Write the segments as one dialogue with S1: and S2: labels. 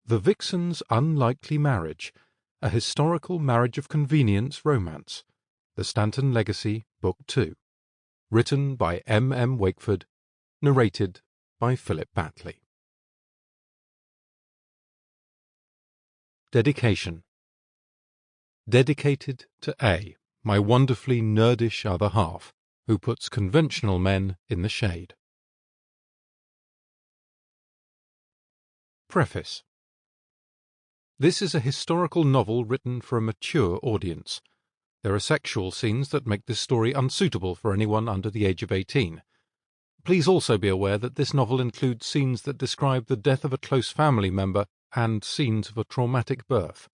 S1: The Vixen's Unlikely Marriage, a historical marriage of convenience romance. The Stanton Legacy, Book 2. Written by M. Wakeford. Narrated by Philip Battley. Dedication. Dedicated to A, my wonderfully nerdish other half, who puts conventional men in the shade. Preface. This is a historical novel written for a mature audience. There are sexual scenes that make this story unsuitable for anyone under the age of 18. Please also be aware that this novel includes scenes that describe the death of a close family member and scenes of a traumatic birth.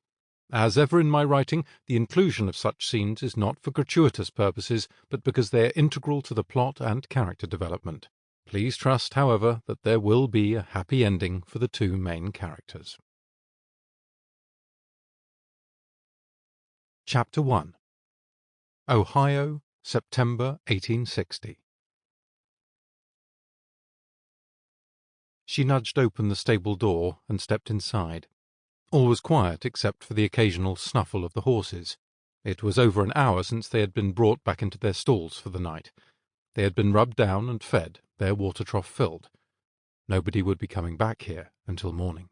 S1: As ever in my writing, the inclusion of such scenes is not for gratuitous purposes, but because they are integral to the plot and character development. Please trust, however, that there will be a happy ending for the two main characters. Chapter 1. Ohio, September 1860. She nudged open the stable door and stepped inside. All was quiet except for the occasional snuffle of the horses. It was over an hour since they had been brought back into their stalls for the night. They had been rubbed down and fed, their water trough filled. Nobody would be coming back here until morning.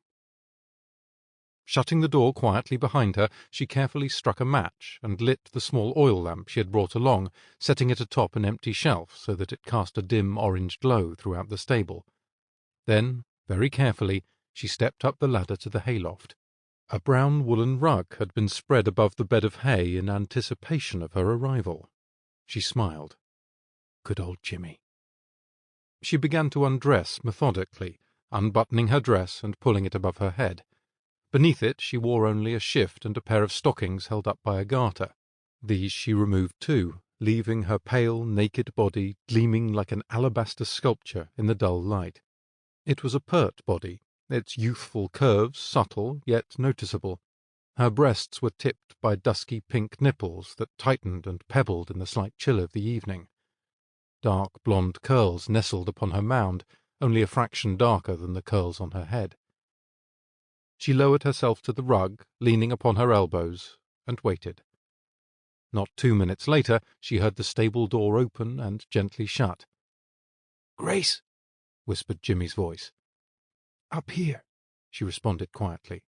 S1: Shutting the door quietly behind her, she carefully struck a match and lit the small oil lamp she had brought along, setting it atop an empty shelf so that it cast a dim orange glow throughout the stable. Then, very carefully, she stepped up the ladder to the hayloft. A brown woolen rug had been spread above the bed of hay in anticipation of her arrival. She smiled. Good old Jimmy. She began to undress methodically, unbuttoning her dress and pulling it above her head. Beneath it she wore only a shift and a pair of stockings held up by a garter. These she removed too, leaving her pale, naked body gleaming like an alabaster sculpture in the dull light. It was a pert body, its youthful curves subtle yet noticeable. Her breasts were tipped by dusky pink nipples that tightened and pebbled in the slight chill of the evening. Dark blonde curls nestled upon her mound, only a fraction darker than the curls on her head. She lowered herself to the rug, leaning upon her elbows, and waited. Not 2 minutes later she heard the stable door open and gently shut. "Grace," whispered Jimmy's voice. "Up here," she responded quietly.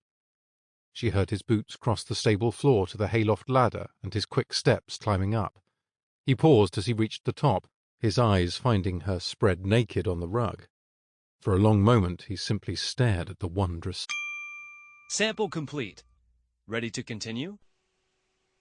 S1: She heard his boots cross the stable floor to the hayloft ladder and his quick steps climbing up. He paused as he reached the top, his eyes finding her spread naked on the rug. For a long moment he simply stared at the wondrous...
S2: Sample complete. Ready to continue?